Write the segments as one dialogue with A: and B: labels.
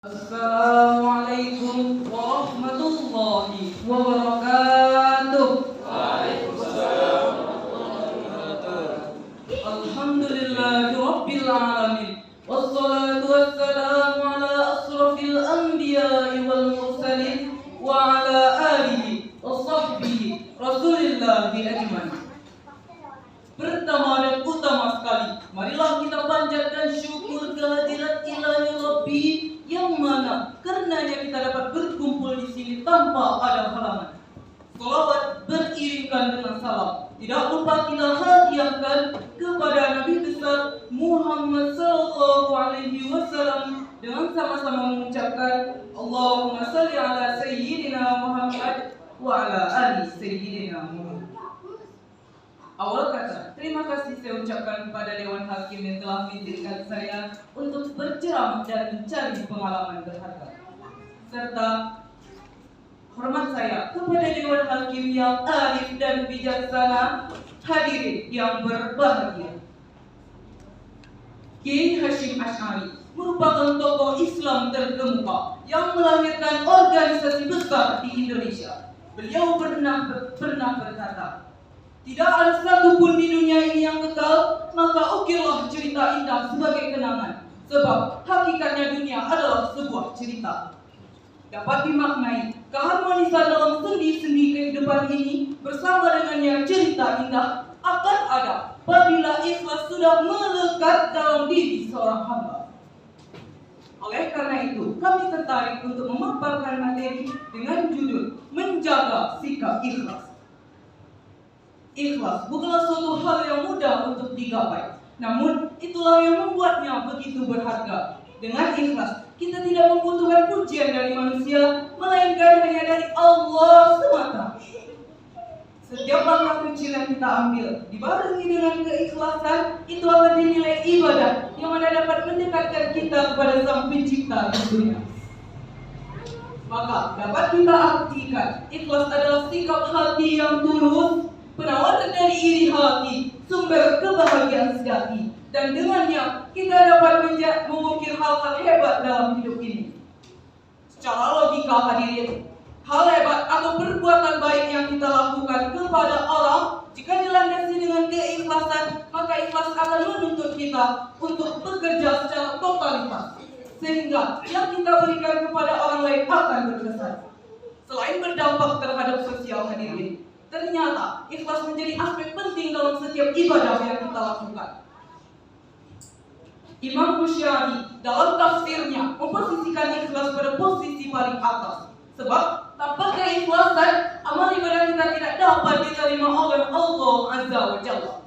A: Assalamualaikum warahmatullahi wabarakatuh.
B: Waalaikumsalam warahmatullahi wabarakatuh.
A: Alhamdulillahi rabbil alamin. Wassalatu wassalamu ala asrafil anbiya'i wal mursalin wa ala alihi wa sahbihi rasulillahi ajmain. Pertama dan utama sekali, marilah kita panjatkan syukur kehadirat ilahi Rabbi yang mana karenanya kita dapat berkumpul di sini tanpa ada halangan. Salawat beriringkan dengan salam. Tidak lupa kita hadiahkan kepada Nabi besar Muhammad sallallahu alaihi wasallam dengan sama-sama mengucapkan Allahumma salli ala sayyidina Muhammad wa ala ali sayyidina Muhammad. Awal kata, terima kasih saya ucapkan kepada Dewan Hakim yang telah mengizinkan saya untuk berceramah dan mencari pengalaman berharga. Serta hormat saya kepada Dewan Hakim yang arif dan bijaksana, hadirin yang berbahagia. Kiai Hasyim Asy'ari merupakan tokoh Islam terkemuka yang melahirkan organisasi besar di Indonesia. Beliau pernah berkata, tidak ada satupun di dunia ini yang kekal, maka ukirlah cerita indah sebagai kenangan. Sebab hakikatnya dunia adalah sebuah cerita. Dapat dimaknai keharmonisan dalam sendi-sendi kehidupan ini bersama dengannya cerita indah akan ada apabila ikhlas sudah melekat dalam diri seorang hamba. Oleh karena itu, kami tertarik untuk memaparkan materi dengan judul Menjaga Sikap Ikhlas. Ikhlas bukanlah suatu hal yang mudah untuk digapai, namun itulah yang membuatnya begitu berharga. Dengan ikhlas, kita tidak membutuhkan pujian dari manusia, melainkan hanya dari Allah semata. Setiap langkah kecil yang kita ambil, dibarengi dengan keikhlasan, itu akan dinilai ibadah yang mana dapat mendekatkan kita kepada Sang Pencipta di dunia. Maka dapat kita artikan, ikhlas adalah sikap hati yang tulus, penawaran dari iri hati, sumber kebahagiaan sejati, dan dengannya kita dapat mengukir hal-hal hebat dalam hidup ini. Secara logika hadirin, hal hebat atau perbuatan baik yang kita lakukan kepada orang, jika dilandasi dengan keikhlasan, maka ikhlas akan menuntut kita untuk bekerja secara totalitas, sehingga yang kita berikan kepada orang lain akan berkesan. Selain berdampak terhadap sosial hadirin, ternyata ikhlas menjadi aspek penting dalam setiap ibadah yang kita lakukan. Imam Bukhari dalam tafsirnya memposisikan ikhlas pada posisi paling atas. Sebab tanpa keikhlasan, amal ibadah kita tidak dapat diterima oleh Allah Azza wa Jalla.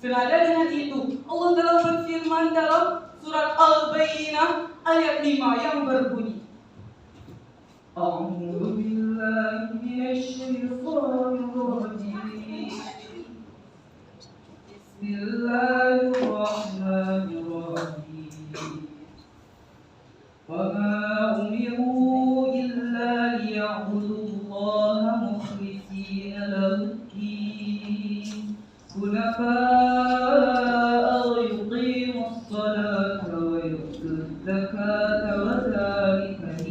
A: Senada dengan itu, Allah telah berfirman dalam surat Al-Bayyinah ayat 5 yang berbunyi, A'udzu billahi minasyaitonir rajim. Bismillahirrahmanirrahim. Wa ma umiru illa liya'budullaha mukhlishina lahu-d-din hunafa'a wa yuqimus salata wa yu'tuz zakata wa dzalika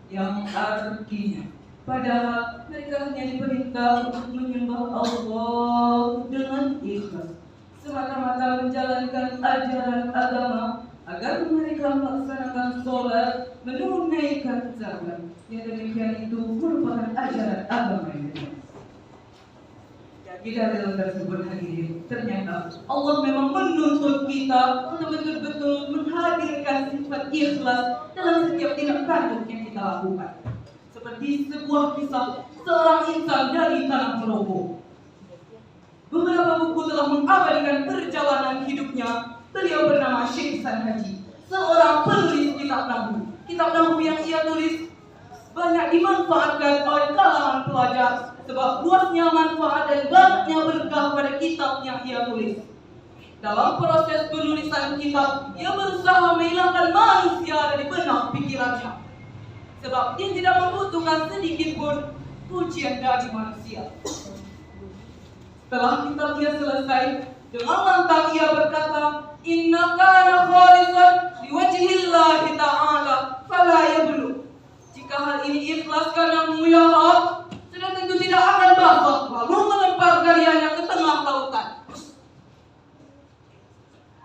A: yang artinya padahal mereka hanya diperintah untuk menyembah Allah dengan ikhlas, semata-mata menjalankan ajaran agama agar mereka melaksanakan sholat, menunaikan zakat. Yang demikian itu merupakan ajaran agama yang benar. Jadi dalam tersebut hadirin, ternyata Allah memang menuntut kita untuk betul-betul menghadirkan sifat ikhlas dalam setiap tindak tanduk yang kita lakukan. Seperti sebuah kisah seorang insan dari tanah Merobo. Beberapa buku telah mengabadikan perjalanan hidupnya. Beliau bernama Syekh Hasan Haji, seorang penulis kitab Nahu. Kitab Nahu yang ia tulis banyak dimanfaatkan oleh kalangan pelajar, sebab luasnya manfaat dan banyaknya berkah pada kitab yang ia tulis. Dalam proses penulisan kitab, ia berusaha menghilangkan manusia dari benak pikirannya, sebab dia tidak membutuhkan sedikit pun pujian dari manusia. Setelah kitabnya selesai, Dengan lantang ia berkata, "Inna kana khalisan liwajhillahi ta'ala, fala yablu." Jika hal ini ikhlas karenamu ya Rabb, sudah tentu tidak akan basah, lalu melempar karyanya ke tengah lautan.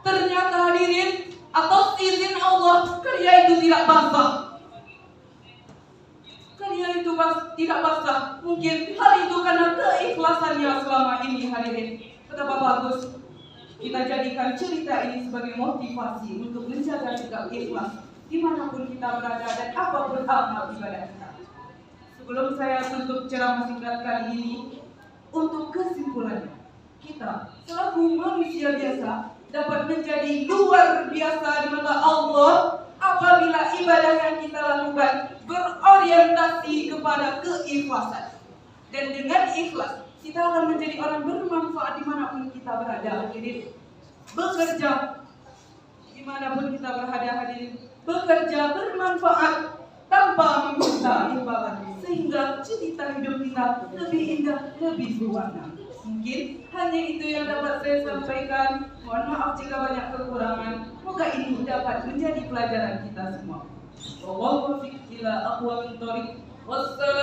A: Ternyata hadirin, atas izin Allah, karya itu tidak basah. Karya itu tidak basah. Mungkin hal itu karena keikhlasannya selama ini, hadirin. Betapa bagus kita jadikan cerita ini sebagai motivasi untuk menjaga sikap ikhlas dimanapun kita berada dan apapun amal ibadah kita. Sebelum saya tutup ceramah singkat kali ini, untuk kesimpulannya, kita selaku manusia biasa dapat menjadi luar biasa di mata Allah apabila ibadah yang kita lakukan berorientasi kepada keikhlasan. Dan dengan ikhlas, kita akan menjadi orang bermanfaat dimanapun kita berada. Jadi, bekerja dimanapun kita berada, hadirin, bekerja bermanfaat tanpa meminta imbalan, sehingga cerita hidup kita lebih indah, lebih berwarna. Mungkin hanya itu yang dapat saya sampaikan. Mohon maaf jika banyak kekurangan. Semoga ini dapat menjadi pelajaran kita semua. Wallahu muwaffiq ila aqwamit thoriq. Wassalam.